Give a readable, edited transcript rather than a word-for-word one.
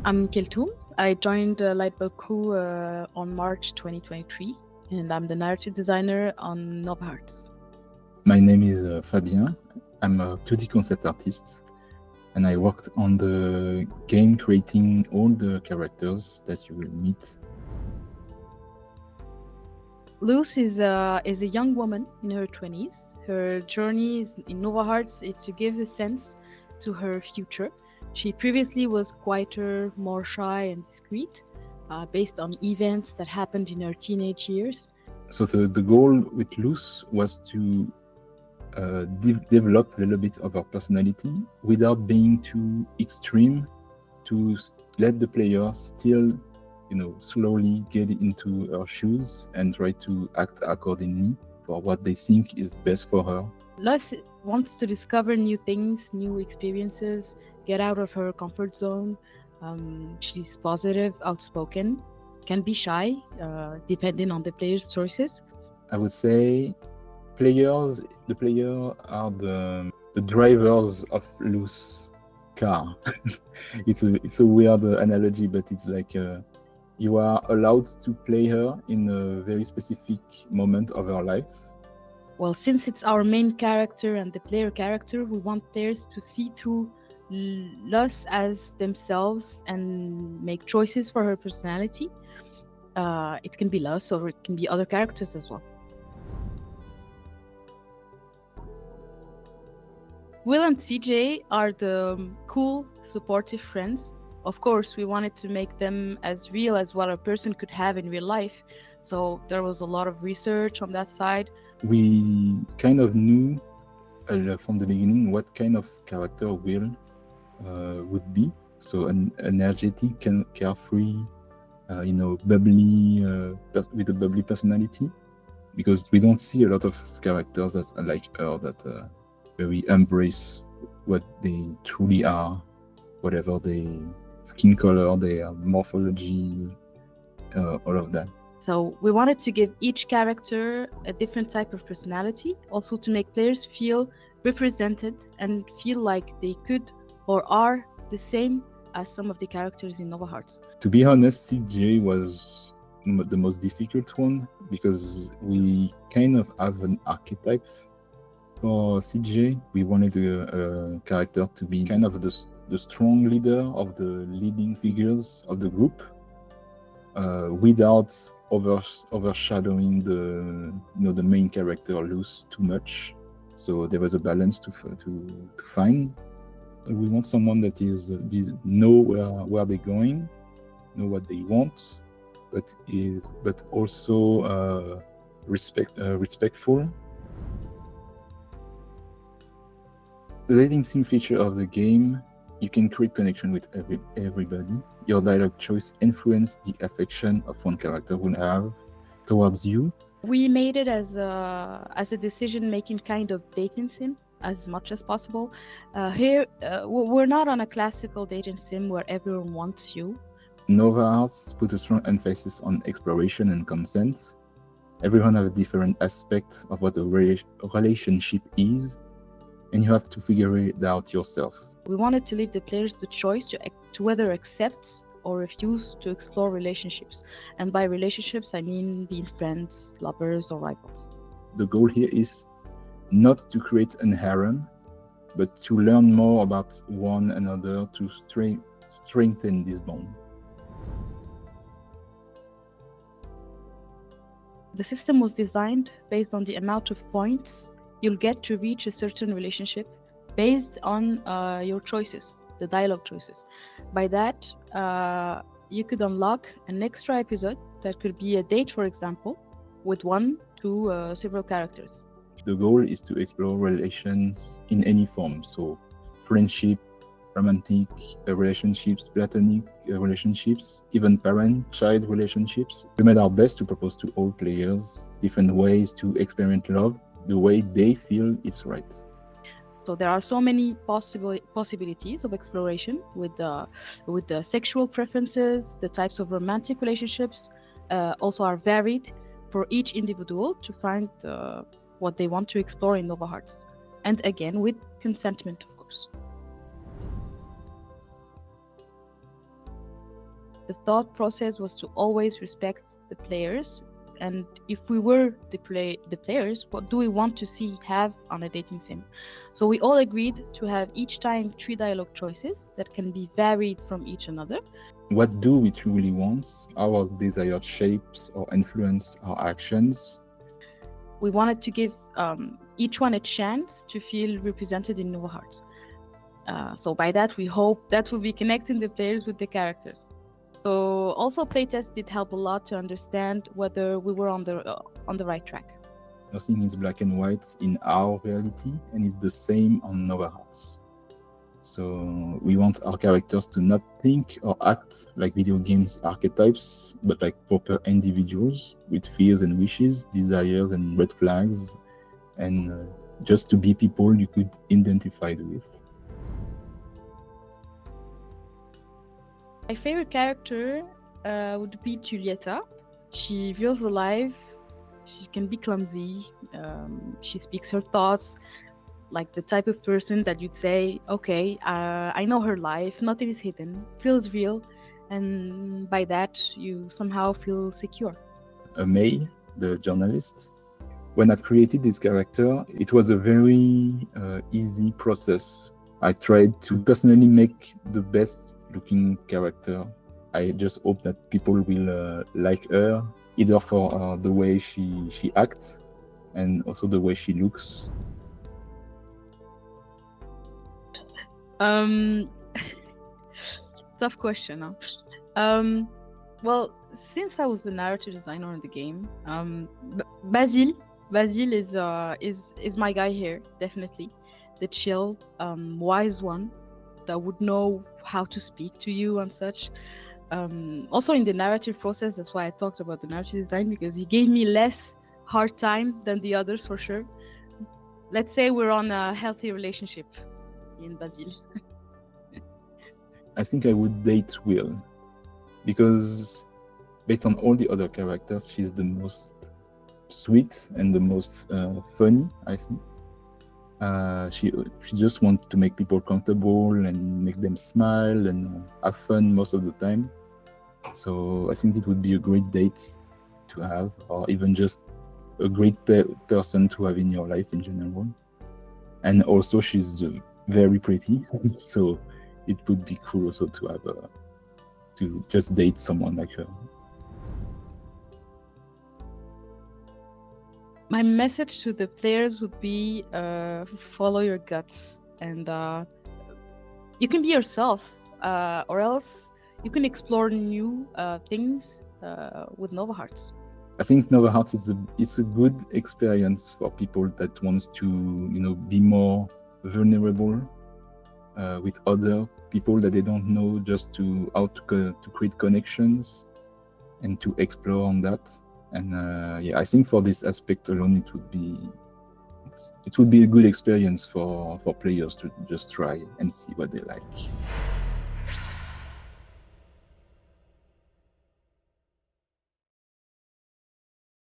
I'm Keltoum. I joined Lightbulb Crew on March 2023, and I'm the narrative designer on Nova Hearts. My name is Fabien. I'm a 2D concept artist, and I worked on the game creating all the characters that you will meet. Luz is a young woman in her 20s. Her journey in Nova Hearts is to give a sense to her future. She previously was quieter, more shy and discreet, based on events that happened in her teenage years. So the goal with Luz was to develop a little bit of her personality without being too extreme, to let the player still, slowly get into her shoes and try to act accordingly for what they think is best for her. Luz wants to discover new things, new experiences, get out of her comfort zone. She's positive, outspoken, can be shy, depending on the player's choices. I would say the player are the drivers of Luz car. It's a weird analogy, but it's like you are allowed to play her in a very specific moment of her life. Well, since it's our main character and the player character, we want players to see through Luz as themselves and make choices for her personality. It can be Luz or it can be other characters as well. Will and CJ are the cool, supportive friends. Of course, we wanted to make them as real as what a person could have in real life. So there was a lot of research on that side. We kind of knew from the beginning what kind of character Will would be. So an energetic, carefree, bubbly, with a bubbly personality. Because we don't see a lot of characters that are like her, that very embrace what they truly are, whatever their skin color, their morphology, all of that. So we wanted to give each character a different type of personality, also to make players feel represented and feel like they could or are the same as some of the characters in Nova Hearts. To be honest, CJ was the most difficult one because we kind of have an archetype for CJ. We wanted a character to be kind of the strong leader of the leading figures of the group, without overshadowing the main character Luz too much. So there was a balance to find. We want someone that know where they're going, know what they want, but also respectful. The dating sim feature of the game, you can create connection with everybody. Your dialogue choice influence the affection of one character will have towards you. We made it as a decision-making kind of dating sim as much as possible. Here, we're not on a classical dating sim where everyone wants you. Nova Hearts put a strong emphasis on exploration and consent. Everyone has a different aspect of what a relationship is, and you have to figure it out yourself. We wanted to leave the players the choice to whether accept or refuse to explore relationships. And by relationships, I mean being friends, lovers, or rivals. The goal here is not to create an harem, but to learn more about one another to strengthen this bond. The system was designed based on the amount of points you'll get to reach a certain relationship based on your choices, the dialogue choices. By that, you could unlock an extra episode that could be a date, for example, with one to several characters. The goal is to explore relations in any form, so friendship, romantic relationships, platonic relationships, even parent-child relationships. We made our best to propose to all players different ways to experience love the way they feel it's right. So there are so many possibilities of exploration with the sexual preferences. The types of romantic relationships also are varied for each individual to find what they want to explore in Nova Hearts. And again, with consentment, of course. The thought process was to always respect the players, and if we were the players, what do we want to see have on a dating sim? So we all agreed to have each time 3 dialogue choices that can be varied from each another. What do we truly want? Our desired shapes or influence our actions? We wanted to give each one a chance to feel represented in Novo Hearts. So by that, we hope that will be connecting the players with the characters. So also playtests did help a lot to understand whether we were on the right track. Nothing is black and white in our reality, and it's the same on Nova Hearts. So we want our characters to not think or act like video games archetypes, but like proper individuals with fears and wishes, desires and red flags, and just to be people you could identify with. My favorite character would be Giulietta. She feels alive, she can be clumsy, she speaks her thoughts, like the type of person that you'd say, okay, I know her life, nothing is hidden, feels real, and by that you somehow feel secure. May, the journalist. When I created this character, it was a very easy process. I tried to personally make the best looking character. I just hope that people will like her, either for the way she acts and also the way she looks. Tough question, huh? Well, since I was the narrative designer in the game, Basil is my guy here, definitely. The chill, wise one that would know how to speak to you and such. Also in the narrative process, that's why I talked about the narrative design, because he gave me less hard time than the others for sure. Let's say we're on a healthy relationship in Basil. I think I would date Will, because based on all the other characters, she's the most sweet and the most funny, I think. She just wants to make people comfortable and make them smile and have fun most of the time. So I think it would be a great date to have, or even just a great person to have in your life in general. And also she's very pretty, so it would be cool also to have to just date someone like her. My message to the players would be follow your guts, and you can be yourself, or else you can explore new things with Nova Hearts. I think Nova Hearts is a good experience for people that wants to be more vulnerable with other people that they don't know, just to how to create connections and to explore on that. And I think for this aspect alone, it would be a good experience for players to just try and see what they like.